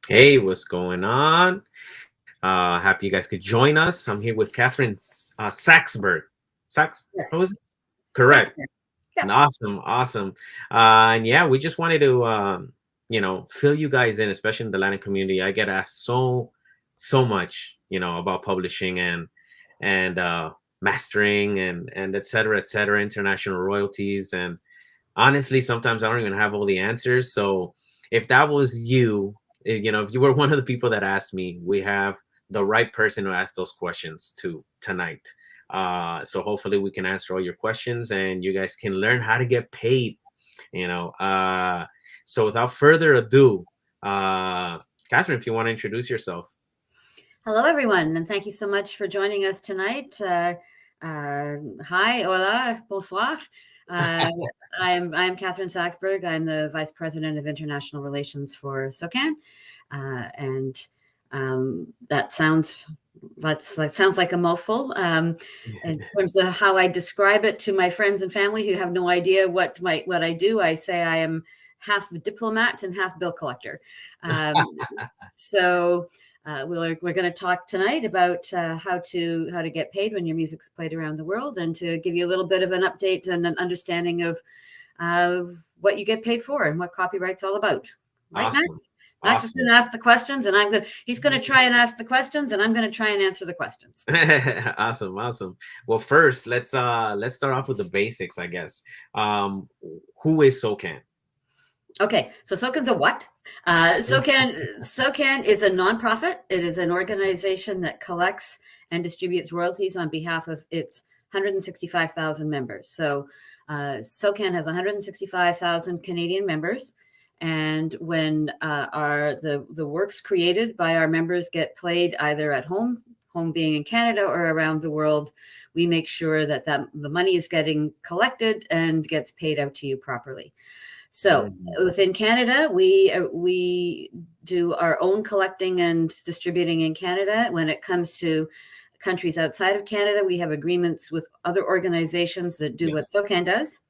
Hey, what's going on? Happy you guys could join us. I'm here with Catherine Saxberg. Sax? Yes. What was it? Sex Correct. ed. Yeah. Awesome, awesome. And yeah, we just wanted to, fill you guys in, especially in the Latin community. I get asked so much, about publishing and mastering and et cetera, international royalties. And honestly, sometimes I don't even have all the answers. So if that was you, if you were one of the people that asked me, we have the right person to ask those questions to tonight. So hopefully we can answer all your questions and you guys can learn how to get paid. You know. So without further ado, Catherine, if you want to introduce yourself. Hello, everyone, and thank you so much for joining us tonight. Hi, hola, bonsoir. Uh, I'm Catherine Saxberg. I'm the Vice President of International Relations for SOCAN, and that sounds like a mouthful. In terms of how I describe it to my friends and family who have no idea what I do, I say I am half diplomat and half bill collector. Um, so. We're going to talk tonight about how to get paid when your music's played around the world, and to give you a little bit of an update and an understanding of what you get paid for and what copyright's all about. Right, Max? Awesome. Max is Awesome. going to ask the questions, and he's going to try and ask the questions, and I'm going to try and answer the questions. Awesome, awesome. Well, first, let's start off with the basics, I guess. Um, who is SOCAN? Okay, so SOCAN's a what? SOCAN is a nonprofit. It is an organization that collects and distributes royalties on behalf of its 165,000 members. So SOCAN has 165,000 Canadian members, and when the works created by our members get played either at home being in Canada, or around the world, we make sure that the money is getting collected and gets paid out to you properly. So Mhm. within Canada, we do our own collecting and distributing in Canada. When it comes to countries outside of Canada, we have agreements with other organizations that do what Yes. SOCAN does,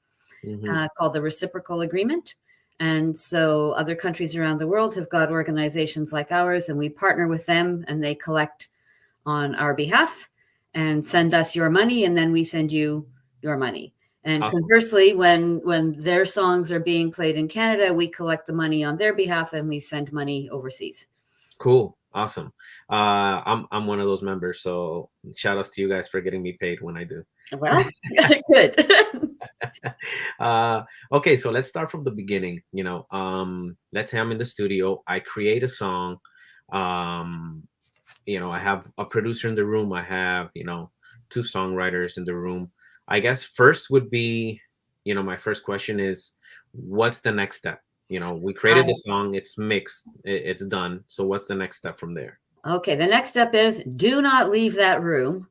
Hmm. called the reciprocal agreement. And so other countries around the world have got organizations like ours, and we partner with them, and they collect on our behalf and send us your money, and then we send you your money. And Awesome. conversely, when their songs are being played in Canada, we collect the money on their behalf and we send money overseas. Cool. Awesome. I'm one of those members, so shout outs to you guys for getting me paid when I do. Well, good. uh, okay, so let's start from the beginning. Let's say I'm in the studio. I create a song. Um, I have a producer in the room. I have two songwriters in the room. I guess first would be, my first question is, what's the next step? We created the song. It's mixed. It's done. So what's the next step from there? Okay, the next step is do not leave that room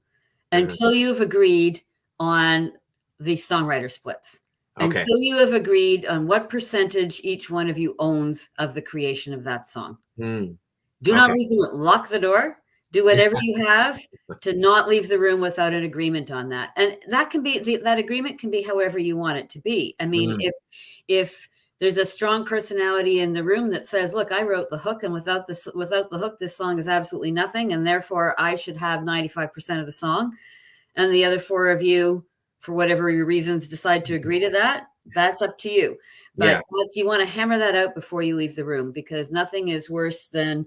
Mhm. until you've agreed on the songwriter splits, Okay. until you have agreed on what percentage each one of you owns of the creation of that song. Hmm. Do not Okay. leave the room. Lock the door. Do whatever you have to not leave the room without an agreement on that. And that can be that agreement can be however you want it to be. I mean, Mm, if there's a strong personality in the room that says, "Look, I wrote the hook, and without the hook, this song is absolutely nothing, and therefore I should have 95% of the song," and the other four of you, for whatever your reasons, decide to agree to that, that's up to you. yeah. But you want to hammer that out before you leave the room, because uh, nothing is worse than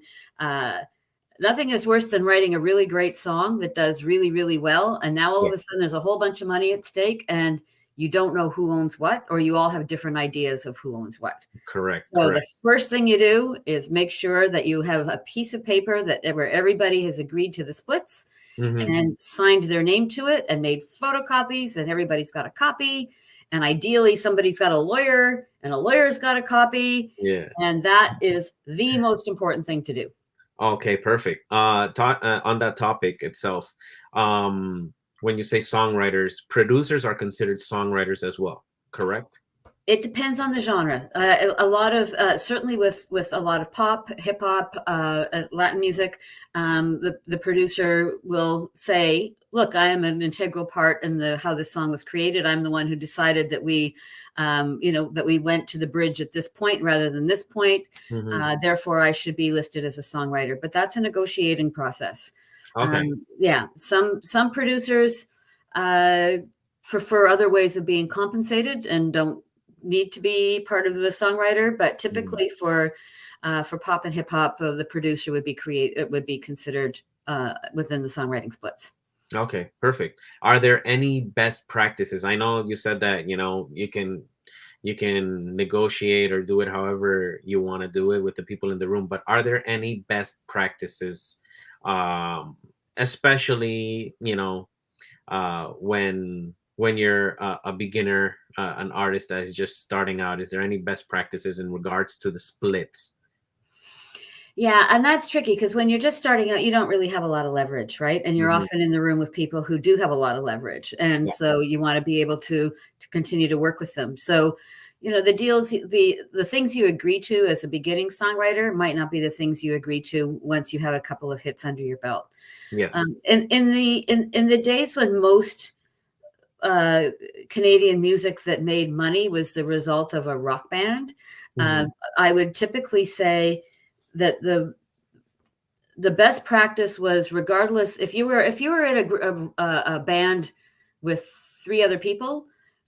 writing a really great song that does really, really well. And now all Yeah. of a sudden there's a whole bunch of money at stake, and you don't know who owns what, or you all have different ideas of who owns what. Correct. So the Correct. first thing you do is make sure that you have a piece of paper where everybody has agreed to the splits Hmm. and signed their name to it and made photocopies, and everybody's got a copy. And ideally, somebody's got a lawyer, and a lawyer's got a copy. Yeah. And that is the most important thing to do. Okay. Perfect. On that topic itself, when you say songwriters, producers are considered songwriters as well. Correct. It depends on the genre. A lot of certainly with a lot of pop, hip hop, Latin music, the producer will say, "Look, I am an integral part in the how this song was created. I'm the one who decided that that we went to the bridge at this point rather than this point. Hmm. Therefore, I should be listed as a songwriter." But that's a negotiating process. Okay. Yeah, some producers uh, prefer other ways of being compensated and don't need to be part of the songwriter, but Mm. typically for pop and hip hop, the producer would be it would be considered within the songwriting splits. Okay, perfect. Are there any best practices? I know you said that, you can negotiate or do it however you want to do it with the people in the room, but are there any best practices, um, especially, when you're a beginner, an artist that is just starting out? Is there any best practices in regards to the splits? Yeah, and that's tricky because when you're just starting out, you don't really have a lot of leverage, right? And you're Hmm. often in the room with people who do have a lot of leverage, and Yeah. so you want to be able to continue to work with them. So, the things you agree to as a beginning songwriter might not be the things you agree to once you have a couple of hits under your belt. Yes. In the days when most uh, Canadian music that made money was the result of a rock band, Hmm. I would typically say that the best practice was regardless if you were in a band with three other people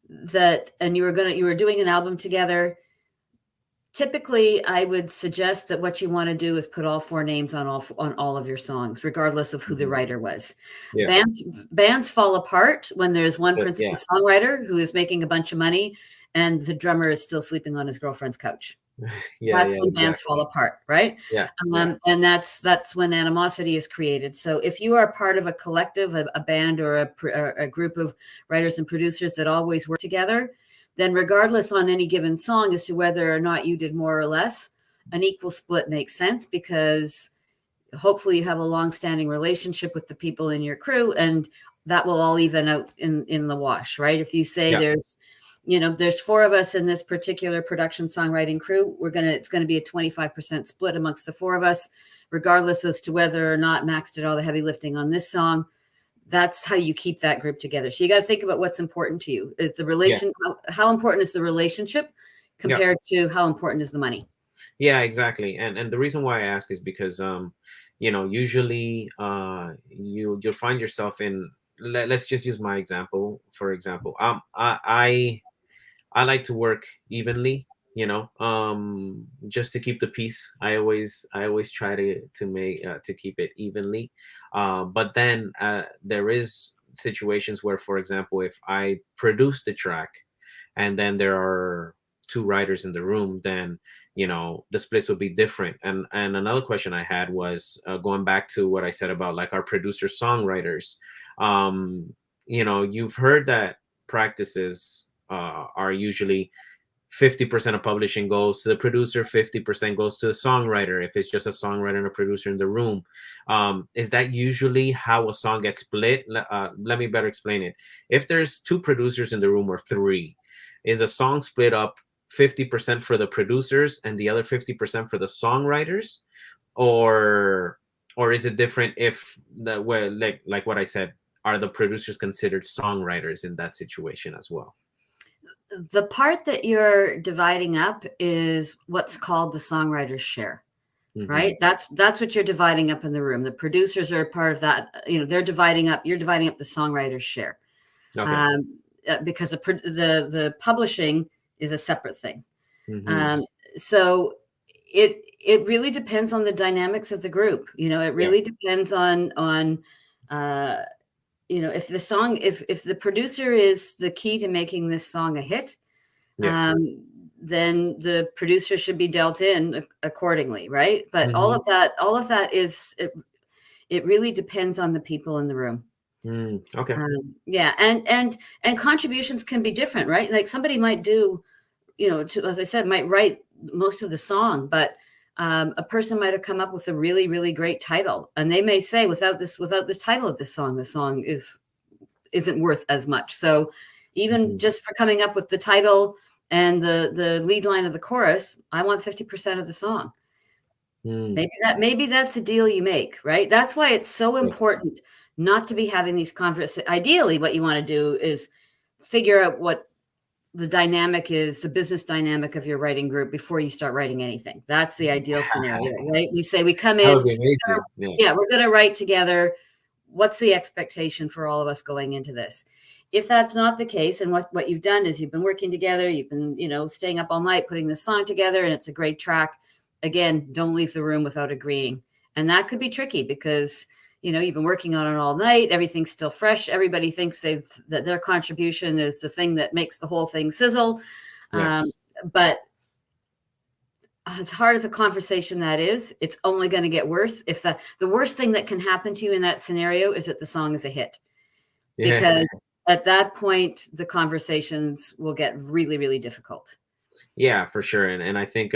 that and you were doing an album together. Typically, I would suggest that what you want to do is put all four names on all of your songs, regardless of who the Hmm. writer was. Yeah. Bands fall apart when there's one principal Yeah. songwriter who is making a bunch of money and the drummer is still sleeping on his girlfriend's couch. Yeah. That's Yeah. when bands fall Exactly. apart, right? Yeah. Yeah. And that's when animosity is created. So if you are part of a collective, a band, or a group of writers and producers that always work together, then regardless on any given song as to whether or not you did more or less, an equal split makes sense because hopefully you have a long-standing relationship with the people in your crew, and that will all even out in the wash, right? If you say Yeah. there's four of us in this particular production songwriting crew, it's gonna be a 25% split amongst the four of us, regardless as to whether or not Max did all the heavy lifting on this song. That's how you keep that group together. So you got to think about what's important to you. Is the Yeah. relation how important is the relationship Yeah. compared to how important is the money? Yeah, exactly. And the reason why I ask is because, usually, you'll find yourself in, let's just use my example. For example, I like to work evenly, just to keep the peace. I always try to keep it evenly. But then, there is situations where, for example, if I produce the track and then there are two writers in the room, then the splits would be different. And another question I had was, going back to what I said about, like, our producer songwriters. You've heard that practices are usually 50% of publishing goes to the producer, 50% goes to the songwriter, if it's just a songwriter and a producer in the room. Is that usually how a song gets split? Let me better explain it. If there's two producers in the room, or three, is a song split up 50% for the producers and the other 50% for the songwriters? Or is it different if like what I said, are the producers considered songwriters in that situation as well? The part that you're dividing up is what's called the songwriter's share, Hmm. right? That's what you're dividing up in the room. The producers are part of that. They're dividing up. You're dividing up the songwriter's share, Okay. um, because the publishing is a separate thing. Hmm. Um, so it really depends on the dynamics of the group. It Yeah. really depends on uh, if the producer is the key to making this song a hit, Yeah. um, then the producer should be dealt in accordingly, right? But Hmm. all of that it really depends on the people in the room. Okay. Yeah, and contributions can be different, right? Like somebody might do, as I said, might write most of the song, but a person might have come up with a really, really great title, and they may say, without this title of this song, the song isn't worth as much. So even Hmm. just for coming up with the title and the lead line of the chorus, I want 50% of the song. Mm, Maybe that's a deal you make, right? That's why it's so yes. important not to be having these conversations. Ideally, what you want to do is figure out what the dynamic is, the business dynamic of your writing group before you start writing anything. That's the ideal scenario, right? We say we come That in, would be amazing. Yeah. yeah, we're going to write together. What's the expectation for all of us going into this? If that's not the case, and what you've done is you've been working together, you've been, staying up all night putting this song together, and it's a great track. Again, don't leave the room without agreeing. And that could be tricky because, you've been working on it all night. Everything's still fresh. Everybody thinks that their contribution is the thing that makes the whole thing sizzle. Yes. But as hard as a conversation that is, it's only going to get worse. If the worst thing that can happen to you in that scenario is that the song is a hit, Yeah. because at that point, the conversations will get really, really difficult. Yeah, for sure. And I think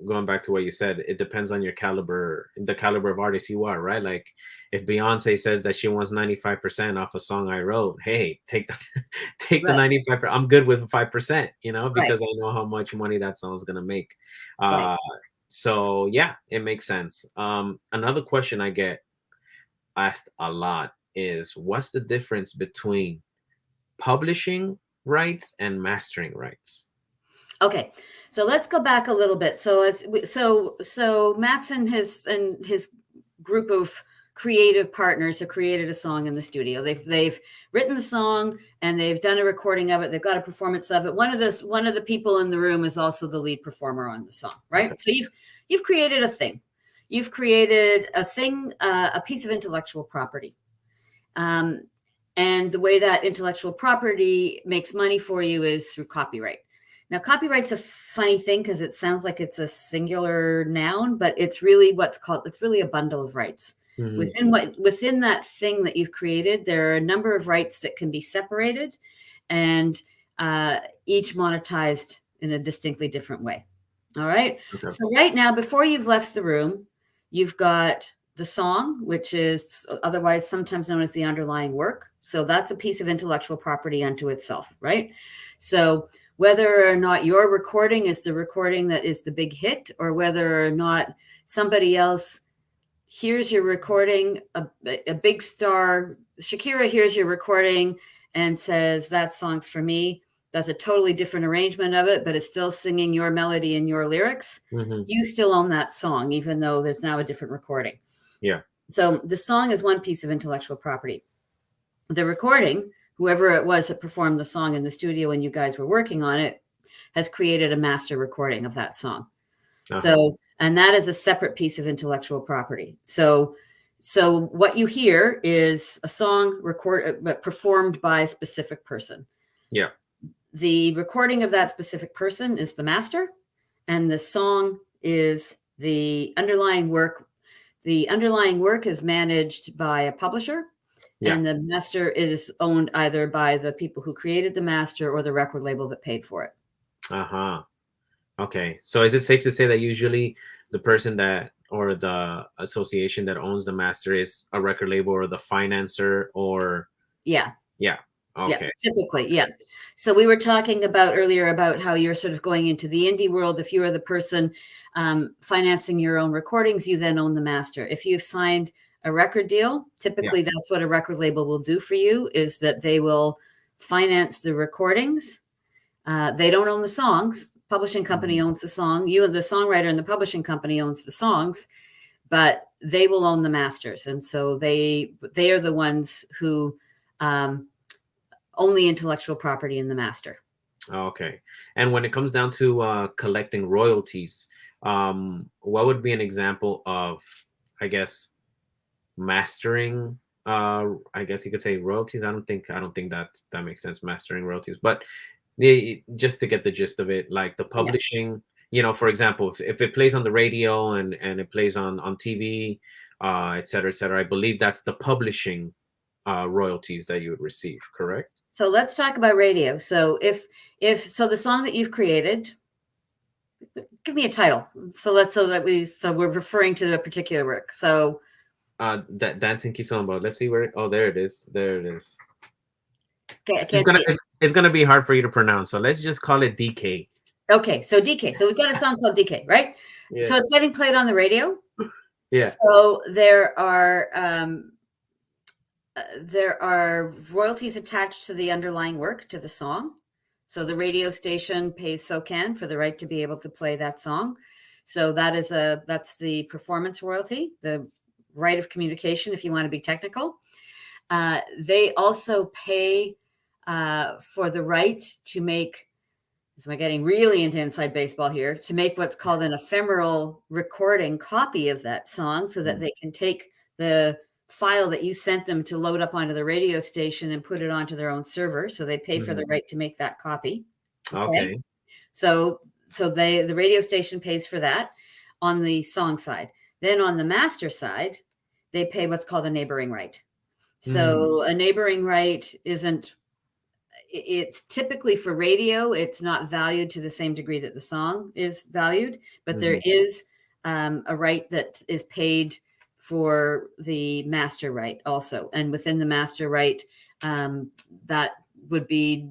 going back to what you said, it depends on your caliber, the caliber of artist you are, right? Like if Beyonce says that she wants 95% off a song I wrote, hey, take the take the Right, 95%. I'm good with 5%, right, because I know how much money that song's gonna make. right. Uh so yeah, it makes sense. Another question I get asked a lot is what's the difference between publishing rights and mastering rights? Okay, so let's go back a little bit. So Max and his group of creative partners have created a song in the studio. They've written the song and they've done a recording of it. They've got a performance of it. One of the people in the room is also the lead performer on the song, Okay. right? So you've created a thing. You've created a thing, a piece of intellectual property. Um, and the way that intellectual property makes money for you is through copyright. Now, copyright's a funny thing because it sounds like it's a singular noun, but it's really it's really a bundle of rights. Mhm. Within that thing that you've created, there are a number of rights that can be separated and each monetized in a distinctly different way. All right. Okay. So right now, before you've left the room, you've got the song, which is otherwise sometimes known as the underlying work. So that's a piece of intellectual property unto itself, right? So whether or not your recording is the recording that is the big hit, or whether or not somebody else hears your recording, a big star, Shakira hears your recording and says, that song's for me, does a totally different arrangement of it, but is still singing your melody and your lyrics, Mhm. you still own that song, even though there's now a different recording. Yeah. So the song is one piece of intellectual property. The recording, whoever it was that performed the song in the studio when you guys were working on it, has created a master recording of that song. Uh-huh. So, and that is a separate piece of intellectual property. So what you hear is a song performed by a specific person. Yeah. The recording of that specific person is the master, and the song is the underlying work. The underlying work is managed by a publisher, Yeah. and the master is owned either by the people who created the master or the record label that paid for it. Uh-huh. Okay. So is it safe to say that usually the person that or the association that owns the master is a record label or the financer or Yeah. yeah. Yeah, Okay. typically, yeah. So we were talking about earlier about how you're sort of going into the indie world. If you are the person financing your own recordings, you then own the master. If you've signed a record deal, Yeah. typically that's what a record label will do for you, is that they will finance the recordings. They don't own the songs. Publishing company Mhm. owns the song. You, the songwriter, and the publishing company owns the songs, but they will own the masters, and so they are the ones who um, own the intellectual property in the master. Okay. And when it comes down to collecting royalties, what would be an example of, I guess, mastering? I guess you could say royalties. I don't think that makes sense. Mastering royalties, but just to get the gist of it, like the Yeah. publishing, for example, if it plays on the radio and it plays on TV, et cetera, et cetera, I believe that's the publishing royalties that you would receive, correct? So let's talk about radio. So if the song that you've created, give me a title. So we're referring to a particular work. So That Dancing Kizomba. Let's see where. Oh, there it is. There it is. okay, I It's can't gonna see it. it's gonna be hard for you to pronounce, so let's just call it DK. Okay, so DK. So we've got a song called DK, right? So Yeah. it's getting played on the radio. Yeah. So there are royalties attached to the underlying work, to the song. So the radio station pays SOCAN for the right to be able to play that song. So that's the performance royalty, the right of communication, if you want to be technical. They also pay for the right to make, so am I getting really into inside baseball here, to make what's called an ephemeral recording copy of that song so that Mm. they can take the file that you sent them to load up onto the radio station and put it onto their own server. So they pay for the Mhm. right to make that copy. Okay. Okay. So the radio station pays for that on the song side. Then on the master side, they pay what's called a neighboring right. Mm. So a neighboring right isn't, it's typically for radio, it's not valued to the same degree that the song is valued, but there Mhm. is a right that is paid for the master right also. And within the master right, that would be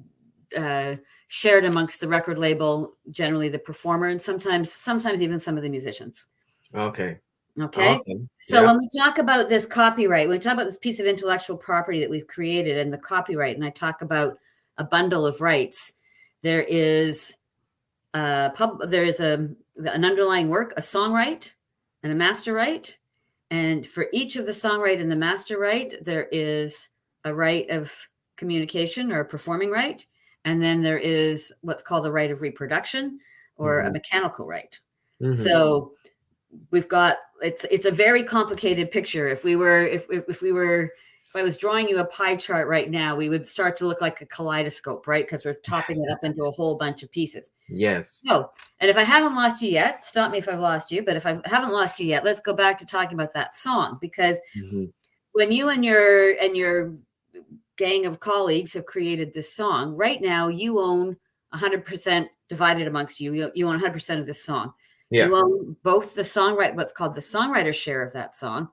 shared amongst the record label, generally the performer, and sometimes even some of the musicians. Okay. Okay. Okay. So Yeah. when we talk about this copyright, when we talk about this piece of intellectual property that we've created and the copyright, and I talk about a bundle of rights, there is an underlying work, a song right and a master right. And for each of the song right and the master right, there is a right of communication or a performing right. And then there is what's called a right of reproduction or a Mhm. mechanical right. Mhm. So we've got, it's a very complicated picture. If I was drawing you a pie chart right now, we would start to look like a kaleidoscope, right? Because we're topping it up into a whole bunch of pieces. Yes. No. And if I haven't lost you yet, stop me if I've lost you. But if I haven't lost you yet, let's go back to talking about that song. Because Mhm. when you and your gang of colleagues have created this song, right now you own 100% divided amongst you. You own 100% of this song. Yeah. You own both the songwriter, what's called the songwriter's share of that song,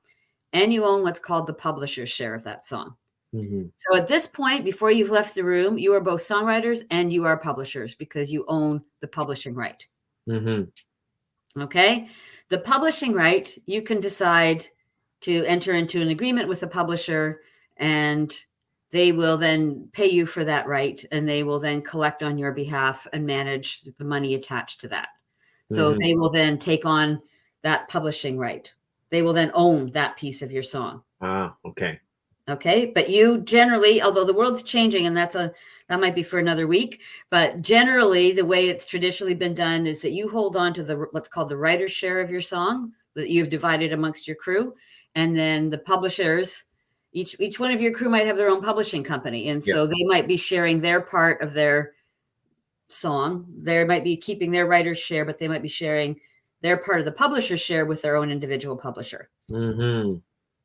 and you own what's called the publisher's share of that song. Mhm. So at this point, before you've left the room, you are both songwriters and you are publishers because you own the publishing right. Mhm. Okay. The publishing right, you can decide to enter into an agreement with the publisher and they will then pay you for that right. And they will then collect on your behalf and manage the money attached to that. So Mhm. they will then take on that publishing right. They will then own that piece of your song. Ah, okay. Okay. But you generally, although the world's changing and that might be for another week, but generally the way it's traditionally been done is that you hold on to what's called the writer's share of your song that you've divided amongst your crew. And then the publishers, each one of your crew might have their own publishing company. And Yeah. so they might be sharing their part of their song. They might be keeping their writer's share, but they might be sharing their part of the publisher's share with their own individual publisher. Mhm.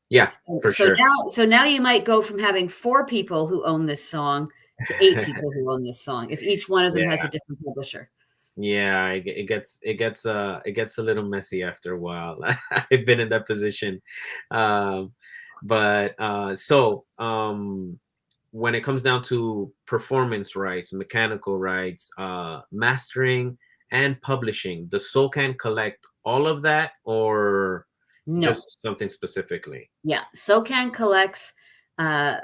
Yeah, So, for so sure. now, so now you might go from having 4 people who own this song to 8 people who own this song, if each one of them has Yeah. a different publisher. Yeah, it gets a little messy after a while. I've been in that position. Um, but when it comes down to performance rights, mechanical rights, mastering and publishing, does SOCAN collect all of that or No. just something specifically? Yeah. SOCAN collects uh,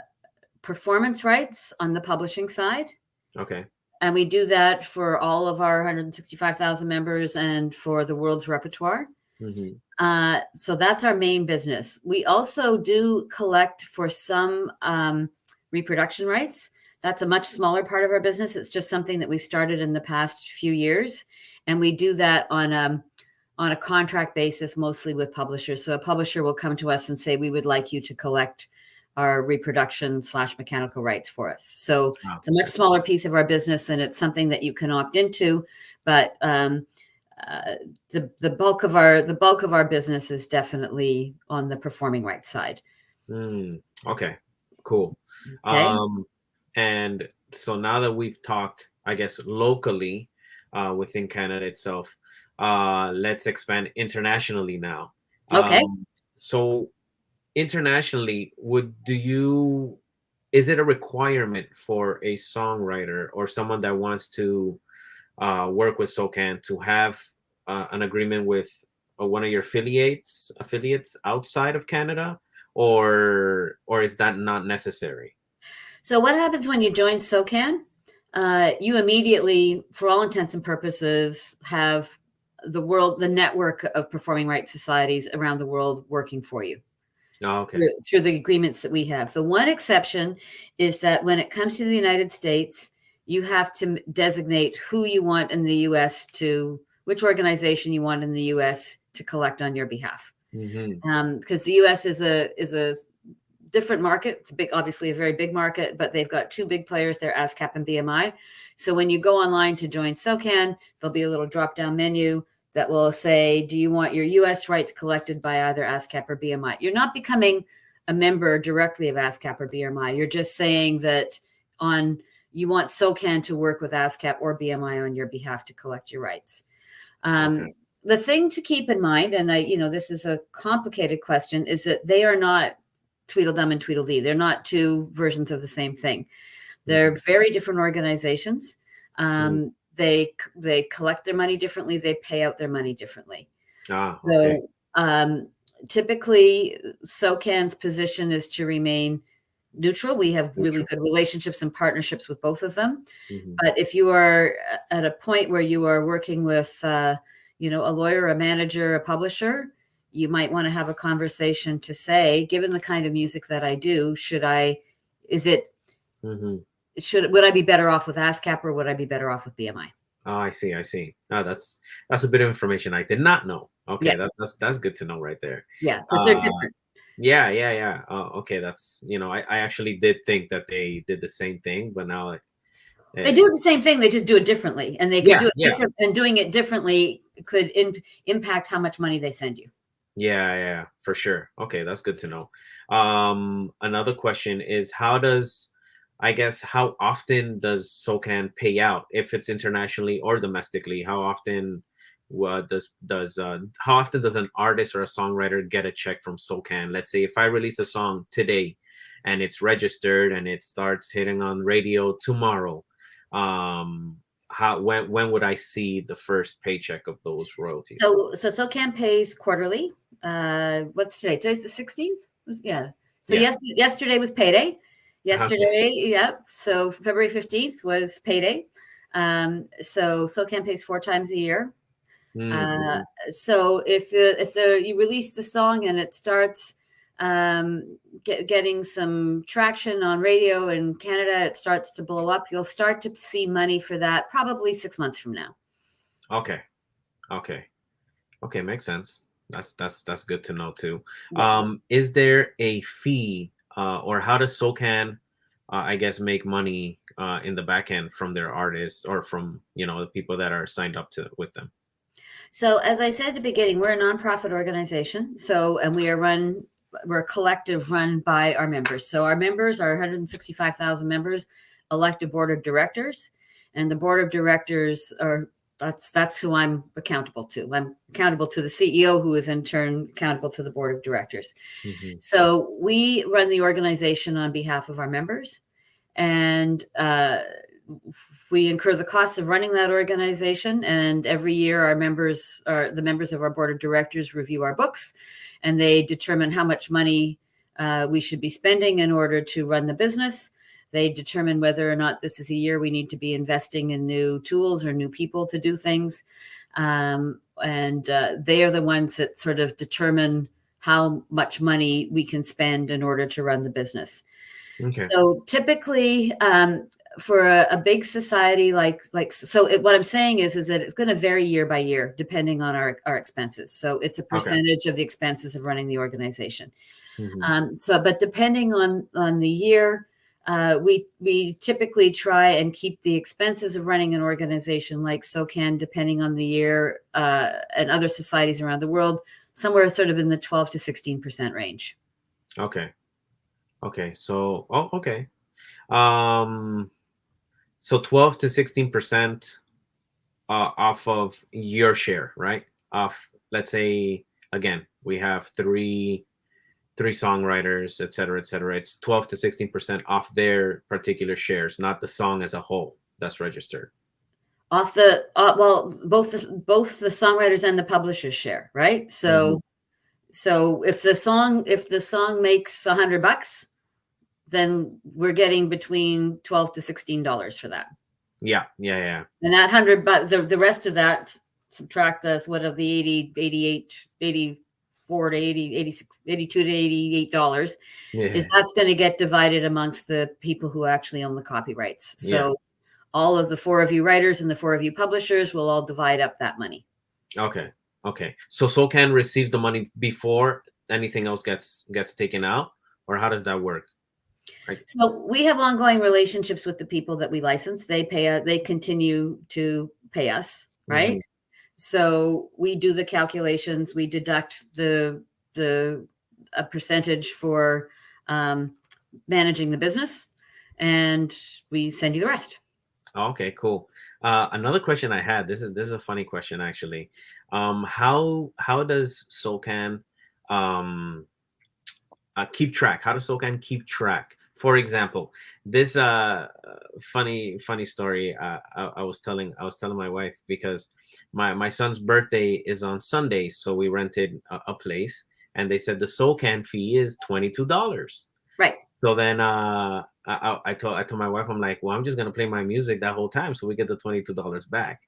performance rights on the publishing side. Okay. And we do that for all of our 165,000 members and for the world's repertoire. Hmm. So that's our main business. We also do collect for some reproduction rights. That's a much smaller part of our business. It's just something that we started in the past few years, and we do that on a contract basis, mostly with publishers. So a publisher will come to us and say, "We would like you to collect our reproduction/mechanical rights for us." So Wow. it's a much smaller piece of our business, and it's something that you can opt into, but uh, the bulk of our business is definitely on the performing rights side. Okay. Cool. Okay. Um, and so now that we've talked, I guess, locally within Canada itself, let's expand internationally now. Okay. So internationally, would do you is it a requirement for a songwriter or someone that wants to work with SOCAN to have an agreement with one of your affiliates outside of Canada, or is that not necessary? So what happens when you join SOCAN? You immediately, for all intents and purposes, have the network of performing rights societies around the world working for you Oh, okay. through the agreements that we have. The one exception is that when it comes to the United States, you have to designate who you want in the US which organization you want in the US to collect on your behalf. Hmm. Because the US is a different market. It's obviously a very big market, but they've got two big players there, ASCAP and BMI. So when you go online to join SOCAN, there'll be a little drop-down menu that will say, do you want your US rights collected by either ASCAP or BMI? You're not becoming a member directly of ASCAP or BMI. You're just saying that you want SOCAN to work with ASCAP or BMI on your behalf to collect your rights. Okay. The thing to keep in mind, and this is a complicated question, is that they are not Tweedledum and Tweedledee. They're not two versions of the same thing. They're very different organizations. Mhm. They collect their money differently. They pay out their money differently. Ah, okay. So typically, SOCAN's position is to remain neutral. We have really Neutral. good relationships and partnerships with both of them. Hmm. But if you are at a point where you are working with, a lawyer, a manager, a publisher, you might want to have a conversation to say, given the kind of music that I do, would I be better off with ASCAP or would I be better off with BMI? Oh, I see. I see. Oh, that's a bit of information I did not know. Yeah, Okay, that's good to know right there. yeah, because they're Uh, different. yeah, yeah, yeah. Oh, okay, that's I actually did think that they did the same thing, but now They it, do the same thing, they just do it differently, and they could yeah, do it yeah, different. And doing it differently could impact how much money they send you. yeah, yeah, for sure. Okay, that's good to know. Another question is how often does SOCAN pay out if it's internationally or domestically? How often does an artist or a songwriter get a check from SOCAN? Let's say if I release a song today and it's registered and it starts hitting on radio tomorrow, when would I see the first paycheck of those royalties? So SOCAN pays quarterly. What's today? Today's the 16th? Yeah. So Yeah. yesterday was payday. Okay. Yesterday, yeah. So February 15th was payday. So SOCAN pays 4 times a year. Uh, Mm-hmm. so if you release the song and it starts getting some traction on radio in Canada, it starts to blow up, you'll start to see money for that probably 6 months from now. Okay. Okay. Okay, makes sense. That's good to know too. Yeah. Is there a fee, or how does SOCAN, I guess, make money in the back end from their artists or from the people that are signed up to with them? So as I said at the beginning, we're a nonprofit organization. And we're a collective run by our members. So our members are 165,000 members, elect a board of directors, and the board of directors that's who I'm accountable to. I'm accountable to the CEO, who is in turn accountable to the board of directors. Hmm. So we run the organization on behalf of our members, and we incur the costs of running that organization. And every year, the members of our board of directors review our books, and they determine how much money we should be spending in order to run the business. They determine whether or not this is a year we need to be investing in new tools or new people to do things. And they are the ones that sort of determine how much money we can spend in order to run the business. Okay. So typically, for a big society what I'm saying is that it's going to vary year by year depending on our expenses. So it's a Okay. percentage of the expenses of running the organization. Hmm. But depending on the year, we typically try and keep the expenses of running an organization like SOCAN, depending on the year, and other societies around the world, somewhere sort of in the 12 to 16% range. Okay. Okay. So, okay. Um, so 12 to 16% off of your share, right? Off, let's say, again, we have three three songwriters, et cetera, et cetera, it's 12 to 16% off their particular shares, not the song as a whole that's registered. Off the well, both the songwriters and the publishers share, right? Mhm. So if the song makes $100, then we're getting between $12 to $16 for that. Yeah, yeah, yeah. And that $100, the rest of that, subtract us what of the 80, 88, 84 to 80, 86, 82 to $88 Yeah, is that's going to get divided amongst the people who actually own the copyrights. yeah. So all of the four of you writers and the four of you publishers will all divide up that money. Okay, okay. So SOCAN receives the money before anything else gets taken out, or how does that work? Right. So we have ongoing relationships with the people that we license. They pay us, they continue to pay us, right? Mhm. So we do the calculations, we deduct a percentage for managing the business, and we send you the rest. Okay, cool. Another question I had. This is a funny question actually. How does SOCAN um keep track? How does SOCAN keep track? For example, this funny story. I was telling my wife because my son's birthday is on Sunday, so we rented a place, and they said the SOCAN fee is $22. Right. So then I told my wife, I'm like, well, I'm just gonna play my music that whole time, so we get the $22 back.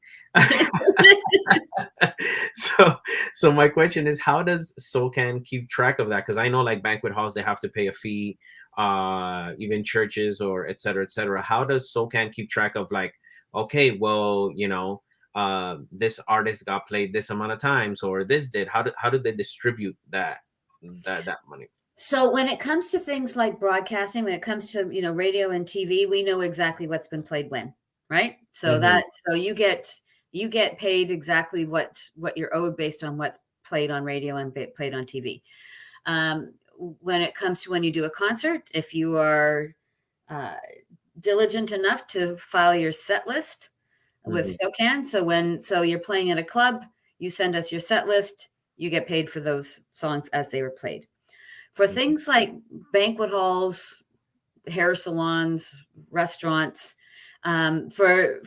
so so my question is, how does SOCAN keep track of that? Because I know like banquet halls, they have to pay a fee, even churches or et cetera, et cetera. How does SOCAN keep track of like, okay, well, this artist got played this amount of times, or this did? How do they distribute that money? So when it comes to things like broadcasting, when it comes to radio and TV, we know exactly what's been played when, right? So Hmm. you get paid exactly what you're owed based on what's played on radio and played on TV. When it comes to when you do a concert, if you are uh, diligent enough to file your set list with Hmm. SOCAN, so you're playing at a club, you send us your set list, you get paid for those songs as they were played. For things like banquet halls, hair salons, restaurants, for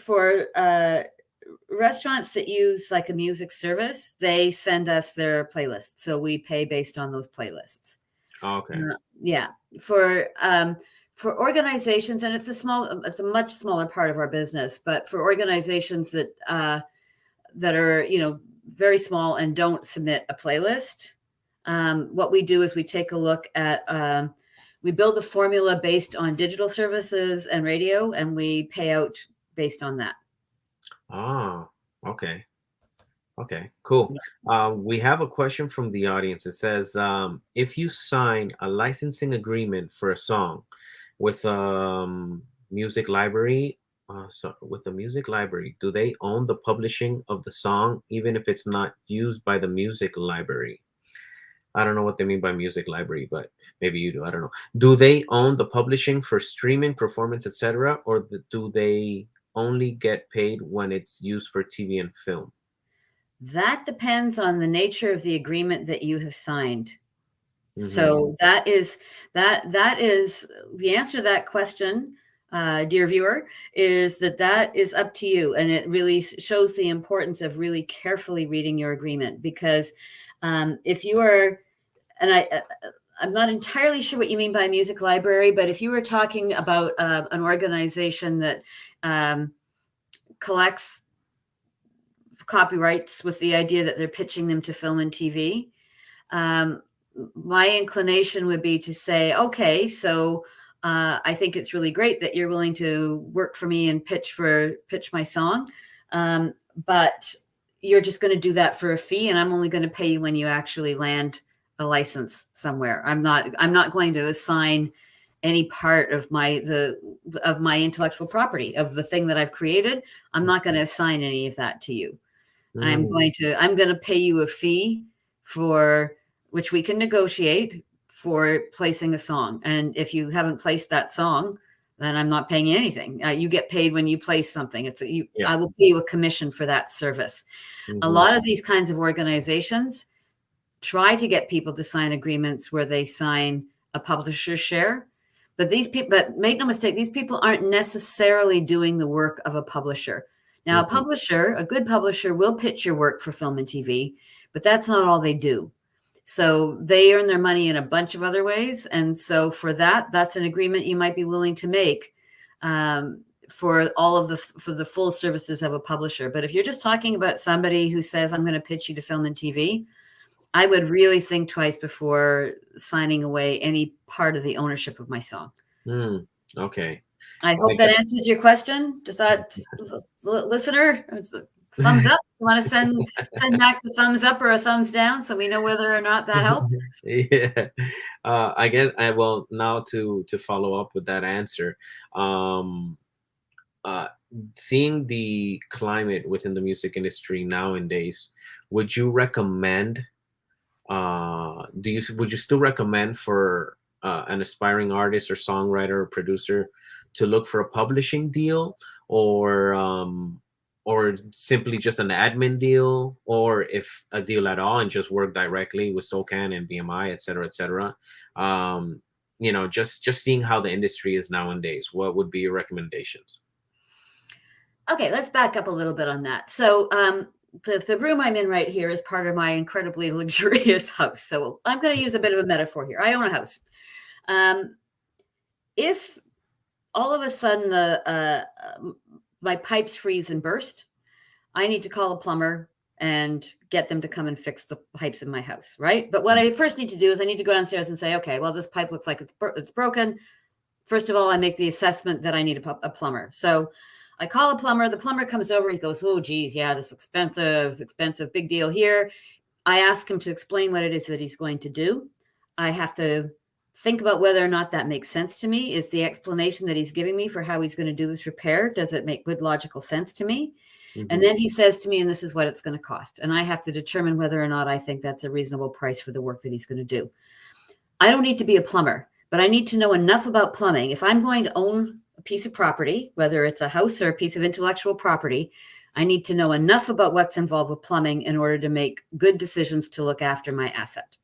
restaurants that use like a music service, they send us their playlists, so we pay based on those playlists. Okay. Yeah, for organizations, and it's a much smaller part of our business, but for organizations that are very small and don't submit a playlist, what we do is we take a look at we build a formula based on digital services and radio, and we pay out based on that. Oh, okay. Okay, cool. Yeah. We have a question from the audience. It says, if you sign a licensing agreement for a song with music library, with the music library, do they own the publishing of the song, even if it's not used by the music library? I don't know what they mean by music library, but maybe you do. I don't know. Do they own the publishing for streaming, performance, etc., or do they only get paid when it's used for TV and film? That depends on the nature of the agreement that you have signed. Hmm. So that is the answer to that question, dear viewer, is that is up to you, and it really shows the importance of really carefully reading your agreement, because if you are, and I'm not entirely sure what you mean by music library, but if you were talking about an organization that collects copyrights with the idea that they're pitching them to film and TV, my inclination would be to say, okay, so I think it's really great that you're willing to work for me and pitch my song, but you're just going to do that for a fee, and I'm only going to pay you when you actually land a license somewhere. I'm not going to assign any part of my intellectual property, of the thing that I've created. I'm not going to assign any of that to you. I'm Mm, going to pay you a fee for which we can negotiate for placing a song. And if you haven't placed that song, then I'm not paying you anything. You get paid when you place something. yeah. I will pay you a commission for that service. A Hmm. lot of these kinds of organizations try to get people to sign agreements where they sign a publisher's share. But make no mistake, these people aren't necessarily doing the work of a publisher. Now, a good publisher will pitch your work for film and TV, but that's not all they do. So they earn their money in a bunch of other ways. And so for that's an agreement you might be willing to make for the full services of a publisher. But if you're just talking about somebody who says, I'm going to pitch you to film and TV, I would really think twice before signing away any part of the ownership of my song. Okay. I hope that answers your question. Does that, listener, thumbs up? You want to send Max a thumbs up or a thumbs down so we know whether or not that helped? Yeah. I guess now to follow up with that answer, seeing the climate within the music industry nowadays, would you recommend? Would you still recommend for an aspiring artist or songwriter or producer to look for a publishing deal, or simply just an admin deal, or if a deal at all, and just work directly with SOCAN and BMI, et cetera, et cetera? Just seeing how the industry is nowadays, what would be your recommendations? Okay, let's back up a little bit on that. So the room I'm in right here is part of my incredibly luxurious house. So I'm going to use a bit of a metaphor here. I own a house. If all of a sudden my pipes freeze and burst, I need to call a plumber and get them to come and fix the pipes in my house, right? But what I first need to do is I need to go downstairs and say, okay, well, this pipe looks like it's broken. First of all, I make the assessment that I need a plumber. So I call a plumber. The plumber comes over. He goes, oh, geez, yeah, this expensive, big deal here. I ask him to explain what it is that he's going to do. I have to think about whether or not that makes sense to me. Is the explanation that he's giving me for how he's going to do this repair, does it make good logical sense to me? And then he says to me, and this is what it's going to cost. And I have to determine whether or not I think that's a reasonable price for the work that he's going to do. I don't need to be a plumber, but I need to know enough about plumbing. If I'm going to own a piece of property, whether it's a house or a piece of intellectual property, I need to know enough about what's involved with plumbing in order to make good decisions to look after my asset.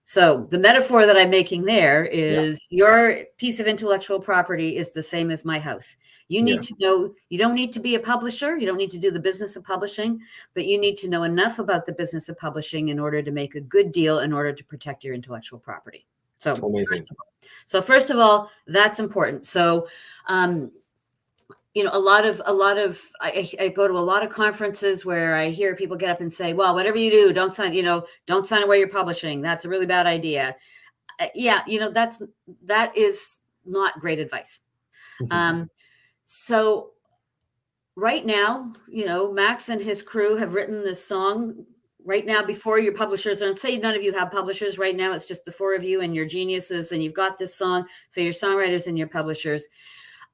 So the metaphor that I'm making there is your piece of intellectual property is the same as my house. You need to know, you don't need to be a publisher. You don't need to do the business of publishing, but you need to know enough about the business of publishing in order to make a good deal in order to protect your intellectual property. So first of all, that's important. So, a lot of I go to a lot of conferences where I hear people get up and say, well, whatever you do, don't sign away your publishing. That's a really bad idea. That is not great advice. So right now, Max and his crew have written this song right now before your publishers, and say none of you have publishers right now. It's just the four of you and your geniuses, and you've got this song. So your songwriters and your publishers.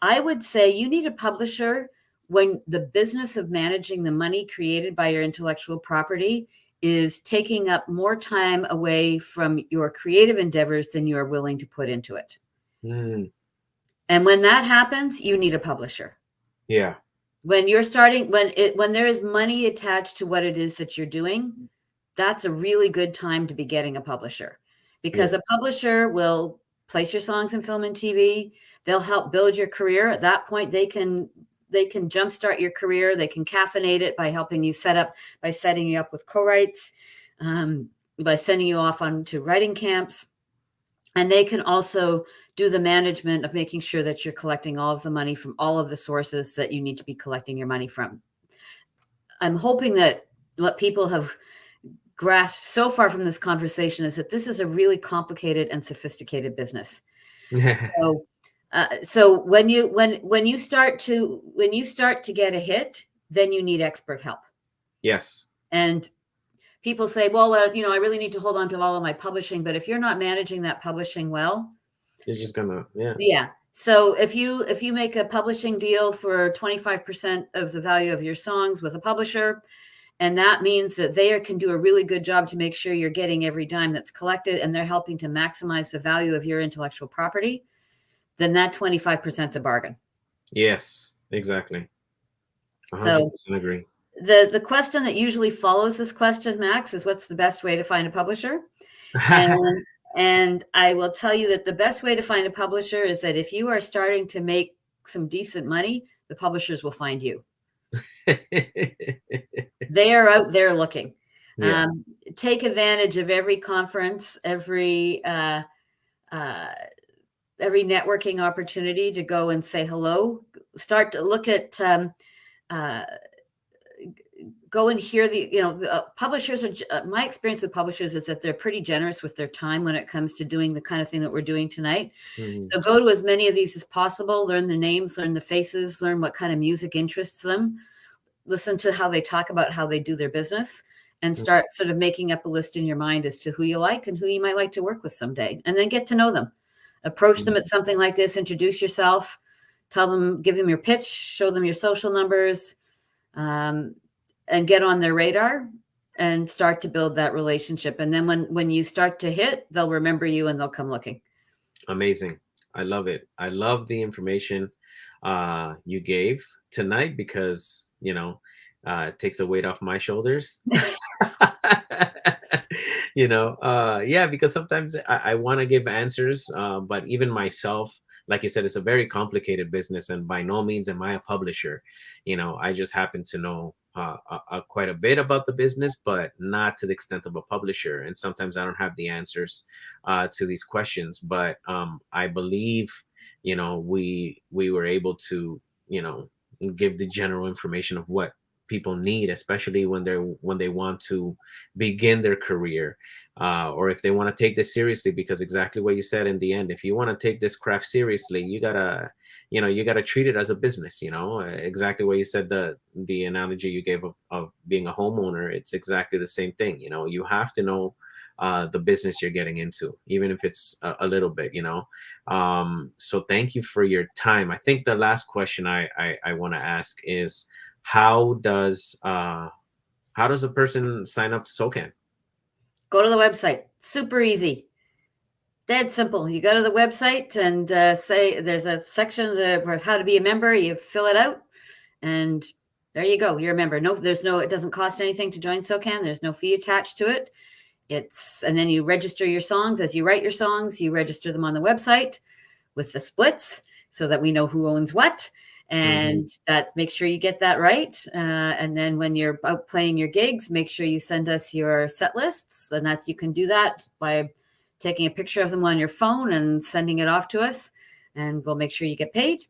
I would say you need a publisher when the business of managing the money created by your intellectual property is taking up more time away from your creative endeavors than you are willing to put into it. And when that happens, you need a publisher. Yeah. When you're starting, when there is money attached to what it is that you're doing, that's a really good time to be getting a publisher, because a publisher will place your songs in film and TV. They'll help build your career. At that point, they can jumpstart your career. They can caffeinate it by helping you by setting you up with co-writes, by sending you off onto writing camps. And they can also do the management of making sure that you're collecting all of the money from all of the sources that you need to be collecting your money from. I'm hoping that what people have grasped so far from this conversation is that this is a really complicated and sophisticated business. So when you start to get a hit, then you need expert help. Yes. And people say, well, I really need to hold on to all of my publishing, but if you're not managing that publishing well, you're just gonna, So if you make a publishing deal for 25% of the value of your songs with a publisher, and that means that they can do a really good job to make sure you're getting every dime that's collected, and they're helping to maximize the value of your intellectual property, then that 25% is a bargain. Yes, exactly. 100% So agree. The question that usually follows this question, Max, is what's the best way to find a publisher? And and I will tell you that the best way to find a publisher is that if you are starting to make some decent money, the publishers will find you. They are out there looking. Yeah. Take advantage of every conference, uh, every networking opportunity to go and say hello. Start to look at uh, go and hear the publishers are my experience with publishers is that they're pretty generous with their time when it comes to doing the kind of thing that we're doing tonight. Mhm. So go to as many of these as possible, learn the names, learn the faces, learn what kind of music interests them, listen to how they talk about how they do their business, and start sort of making up a list in your mind as to who you like and who you might like to work with someday, and then get to know them. Approach them Mhm. at something like this, introduce yourself, tell them, give them your pitch, show them your social numbers, um, and get on their radar and start to build that relationship. And then when you start to hit, they'll remember you and they'll come looking. Amazing. I love it. I love the information you gave tonight because, it takes a weight off my shoulders. Yeah, because sometimes I want to give answers, but even myself, like you said, it's a very complicated business, and by no means am I a publisher. I just happen to know quite a bit about the business, but not to the extent of a publisher. And sometimes I don't have the answers to these questions, but I believe, we were able to, give the general information of what people need, especially when they want to begin their career, or if they want to take this seriously. Because exactly what you said in the end, if you want to take this craft seriously, you gotta treat it as a business. Exactly what you said, the analogy you gave of being a homeowner, it's exactly the same thing. You have to know the business you're getting into, even if it's a little bit. So thank you for your time. I think the last question I want to ask is, how does a person sign up to SOCAN? Go to the website. Super easy. Dead simple. You go to the website and say there's a section for how to be a member. You fill it out, and there you go. You're a member. No, it doesn't cost anything to join SOCAN. There's no fee attached to it. And then you register your songs. As you write your songs, you register them on the website with the splits so that we know who owns what. Hmm. And that make sure you get that right. And then when you're out playing your gigs, make sure you send us your set lists. And you can do that by taking a picture of them on your phone and sending it off to us, and we'll make sure you get paid.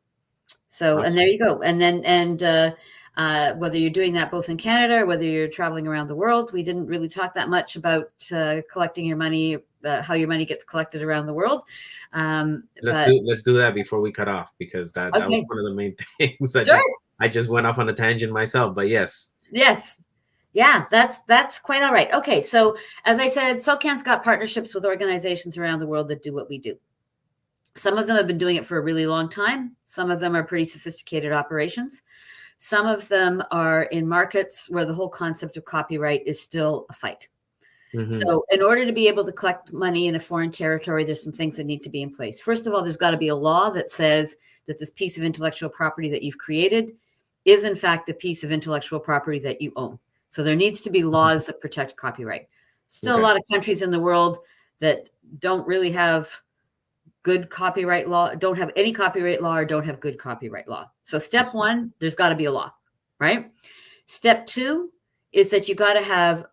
So, and there Awesome. you go. And then, whether you're doing that both in Canada or whether you're traveling around the world, we didn't really talk that much about collecting your money, how your money gets collected around the world. Let's But do let's do that before we cut off, because that was okay, one of the main things. I sure. just I just went off on a tangent myself, but yes. Yes. Yeah, that's quite all right. Okay, so as I said, SOCAN's got partnerships with organizations around the world that do what we do. Some of them have been doing it for a really long time. Some of them are pretty sophisticated operations. Some of them are in markets where the whole concept of copyright is still a fight. Hmm. So, in order to be able to collect money in a foreign territory, there's some things that need to be in place. First of all, there's got to be a law that says that this piece of intellectual property that you've created is, in fact, a piece of intellectual property that you own. So, there needs to be laws that protect copyright. Still, a Okay. lot of countries in the world that don't really have good copyright law, don't have any copyright law, or don't have good copyright law. So, I step see. one, there's got to be a law, right? Step two is that you got to have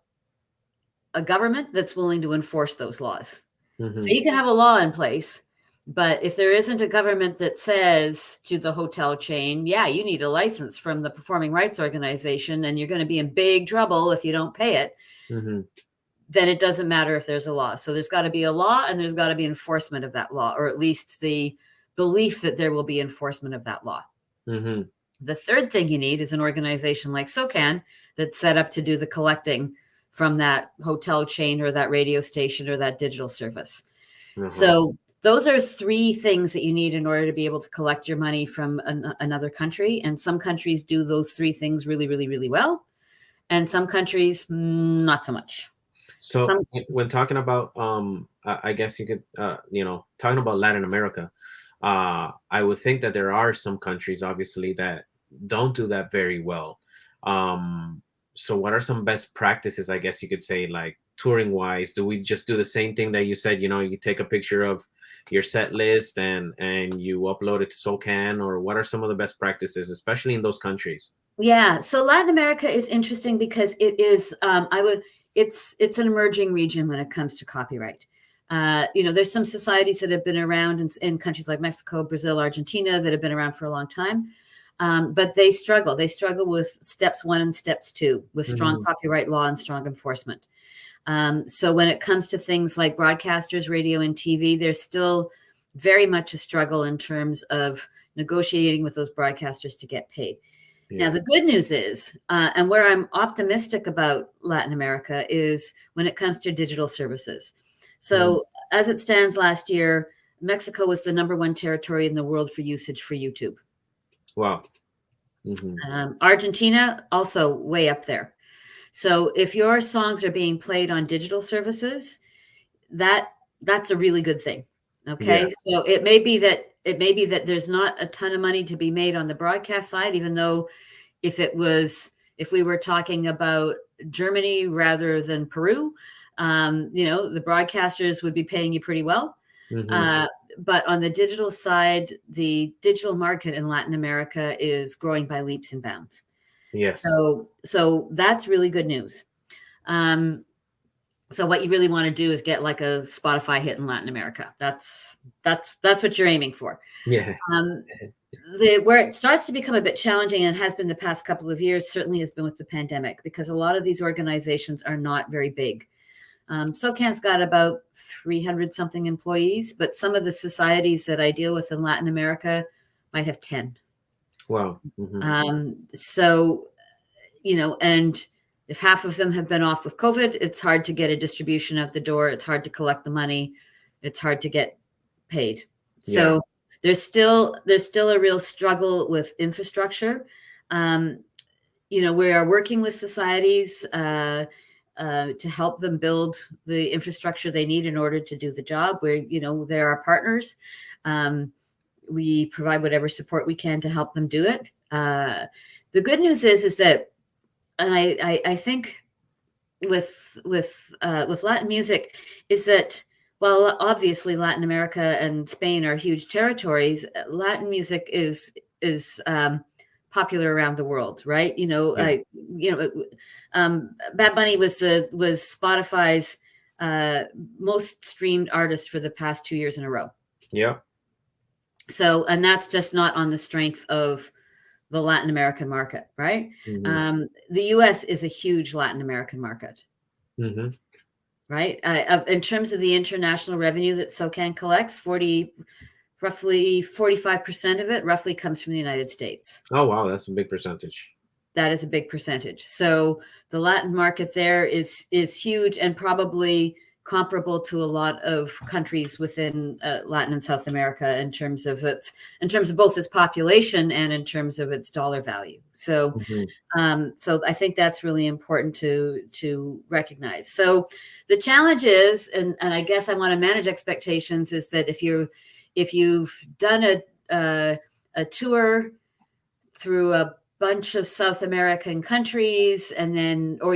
a government that's willing to enforce those laws. So Hmm. you can have a law in place, but if there isn't a government that says to the hotel chain, yeah, you need a license from the performing rights organization and you're going to be in big trouble if you don't pay it, Hmm. then it doesn't matter if there's a law. So there's got to be a law and there's got to be enforcement of that law, or at least the belief that there will be enforcement of that law. Hmm. The third thing you need is an organization like SOCAN that's set up to do the collecting from that hotel chain or that radio station or that digital service. Uh-huh. So those are three things that you need in order to be able to collect your money from another country. And some countries do those three things really, really, really well. And some countries, not so much. So Some, when talking about, I guess you could, talking about Latin America, I would think that there are some countries, obviously, that don't do that very well. so what are some best practices, I guess you could say, like touring wise? Do we just do the same thing that you said, you take a picture of your set list and you upload it to SOCAN, or what are some of the best practices, especially in those countries? Yeah, so Latin America is interesting because it is, it's an emerging region when it comes to copyright. There's some societies that have been around in countries like Mexico, Brazil, Argentina that have been around for a long time. But they struggle. They struggle with steps 1 and steps 2, with strong Hmm. copyright law and strong enforcement. So when it comes to things like broadcasters, radio, and TV, there's still very much a struggle in terms of negotiating with those broadcasters to get paid. Now, Yeah. the good news is, and where I'm optimistic about Latin America, is when it comes to digital services. Mm. So, as it stands last year, Mexico was the #1 territory in the world for usage for YouTube. Wow. Hmm. Argentina, also way up there. So, if your songs are being played on digital services, that that's a really good thing. Yeah. Okay, so it may be that there's not a ton of money to be made on the broadcast side, even though if we were talking about Germany rather than Peru, the broadcasters would be paying you pretty well. Hmm. Uh, but on the digital side, the digital market in Latin America is growing by leaps and bounds. Yes. So that's really good news. Um, so what you really want to do is get like a Spotify hit in Latin America. That's what you're aiming for. Yeah. Um, where it starts to become a bit challenging, and has been the past couple of years, certainly has been with the pandemic, because a lot of these organizations are not very big. SOCAN's got about 300 something employees, but some of the societies that I deal with in Latin America might have 10. Wow. Hmm. So, and if half of them have been off with COVID, it's hard to get a distribution out the door. It's hard to collect the money. It's hard to get paid. Yeah. So there's still a real struggle with infrastructure. Um, we are working with societies to help them build the infrastructure they need in order to do the job. They're our partners. Um, we provide whatever support we can to help them do it. The good news is that, and I think with Latin music, is that while obviously Latin America and Spain are huge territories, Latin music is popular around the world, right? Yeah. Bad Bunny was Spotify's uh, most streamed artist for the past 2 years in a row. Yeah. So, and that's just not on the strength of the Latin American market, right? Hmm. The US is a huge Latin American market, Hmm. right? In terms of the international revenue that SOCAN collects, roughly 45% of it roughly comes from the United States. Oh, wow, that's a big percentage. That is a big percentage. So the Latin market there is huge, and probably comparable to a lot of countries within Latin and South America in terms of both its population and in terms of its dollar value. So Hmm. so I think that's really important to recognize. So the challenge is, and I guess I want to manage expectations, is that if you've done a tour through a bunch of South American countries, and then or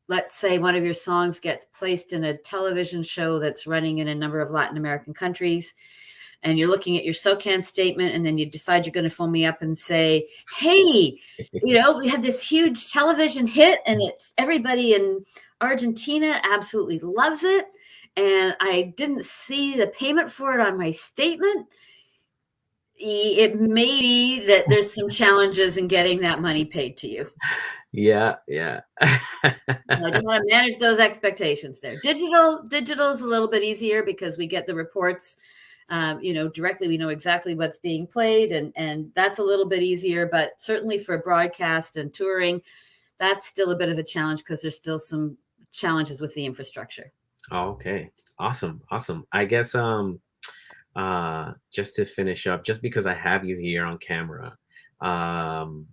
let's say one of your songs gets placed in a television show that's running in a number of Latin American countries, and you're looking at your SOCAN statement, and then you decide you're going to phone me up and say, hey, we have this huge television hit, and it's everybody in Argentina absolutely loves it, and I didn't see the payment for it on my statement. It may be that there's some challenges in getting that money paid to you. Yeah. Yeah. So I just want to manage those expectations there. Digital is a little bit easier because we get the reports, directly. We know exactly what's being played, and that's a little bit easier. But certainly for broadcast and touring, that's still a bit of a challenge because there's still some challenges with the infrastructure. Oh, okay. Awesome. Awesome. I guess just to finish up, just because I have you here on camera, um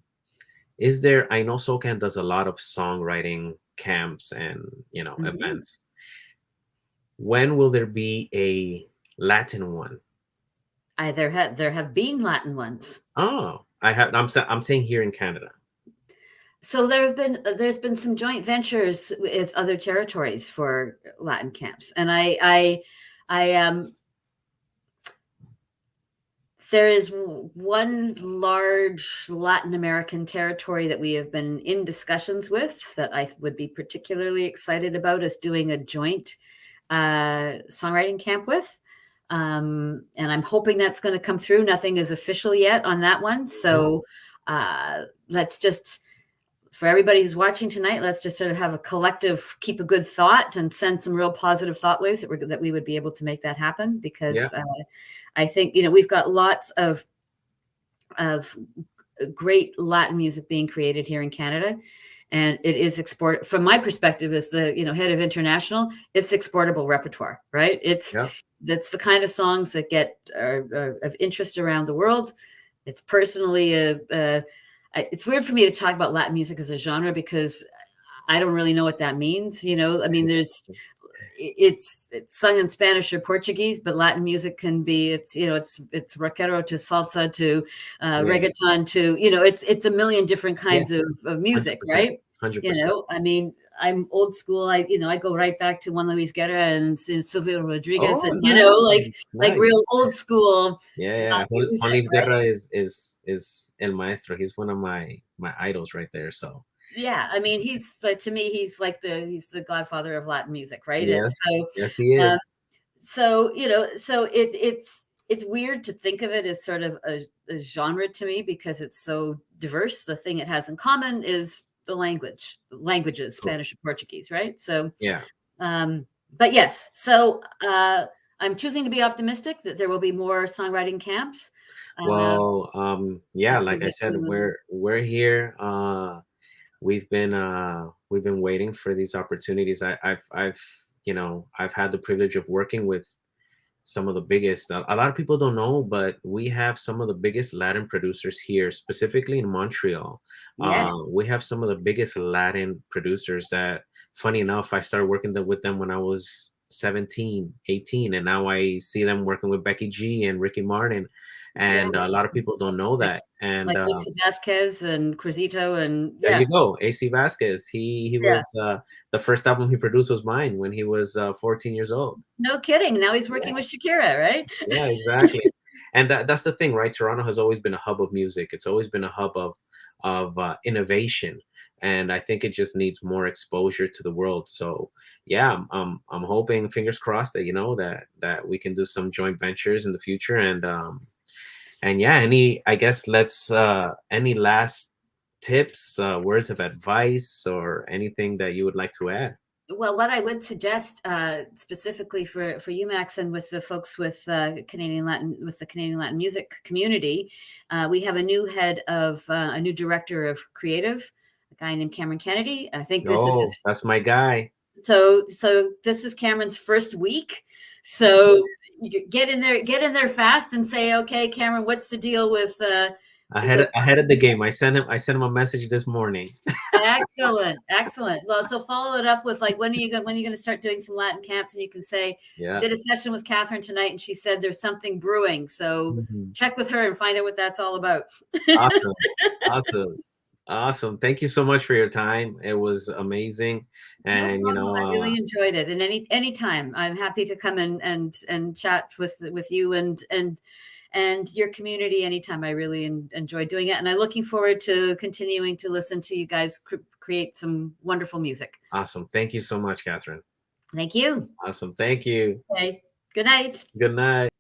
is there, I know SOCAN does a lot of songwriting camps and Mhm. events. When will there be a Latin one? There have been Latin ones. Oh, I'm saying here in Canada. So there's been some joint ventures with other territories for Latin camps, and I there is one large Latin American territory that we have been in discussions with that I would be particularly excited about us doing a joint songwriting camp with. And I'm hoping that's going to come through. Nothing is official yet on that one. So let's just, for everybody who's watching tonight, let's just sort of have a collective, keep a good thought and send some real positive thought waves that we would be able to make that happen. Because I think, we've got lots of great Latin music being created here in Canada. And it is export from my perspective as the head of international, it's exportable repertoire, right? That's the kind of songs that get of interest around the world. It's personally it's weird for me to talk about Latin music as a genre because I don't really know what that means. I mean, it's sung in Spanish or Portuguese, but Latin music can be, it's rockero to salsa to reggaeton to, it's a million different kinds of music, 100%, right? 100%. I mean, I'm old school. I go right back to Juan Luis Guerra and Silvio Rodriguez Oh, and, nice, like real nice. old school Yeah. music, Juan Luis right? Guerra is El Maestro. He's one of my idols right there. So Yeah, I mean, he's to me, he's the godfather of Latin music, right? And yes, so, yes, he uh, is. it's weird to think of it as sort of a genre to me because it's so diverse. The thing it has in common is the languages, Cool. Spanish and Portuguese, right? So, Yeah. but yes, so I'm choosing to be optimistic that there will be more songwriting camps. Well, yeah, That like we I that said, we would, we're here. We've been waiting for these opportunities. I've had the privilege of working with some of the biggest. A lot of people don't know, but we have some of the biggest Latin producers here, specifically in Montreal. yes, We have some of the biggest Latin producers that, funny enough, I started working with them when I was 17, 18, and now I see them working with Becky G and Ricky Martin. yeah, And a lot of people don't know like that. And like Lucy Vasquez and Cruzito and there yeah, you go, AC Vasquez. He yeah. was the first album he produced was mine when he was 14 years old. No kidding. Now he's working Yeah, with Shakira, right? yeah, exactly. And that's the thing, right? Toronto has always been a hub of music. It's always been a hub of innovation, and I think it just needs more exposure to the world. So yeah, I'm hoping, fingers crossed, that that we can do some joint ventures in the future. And yeah, I guess let's any last tips, words of advice, or anything that you would like to add? Well, what I would suggest specifically for you, Max, and with the folks with the Canadian Latin music community, we have a new director of creative, a guy named Cameron Kennedy. I think this is Oh, his that's my guy. so this is Cameron's first week. So you get in there fast and say, okay, Cameron, what's the deal with Ahead of the game. I sent him a message this morning. excellent, excellent. Well, so follow it up with like when are you going to start doing some Latin camps? And you can say, Yeah. did a session with Catherine tonight, and she said there's something brewing. So Mhm. check with her and find out what that's all about. Awesome. Awesome. Awesome. Thank you so much for your time. It was amazing. No And problem. I really enjoyed it. And anytime I'm happy to come and chat with you and your community anytime. I really enjoy doing it. And I'm looking forward to continuing to listen to you guys create some wonderful music. awesome. Thank you so much, Catherine. Thank you. Awesome. Thank you. Okay. Good night. Good night.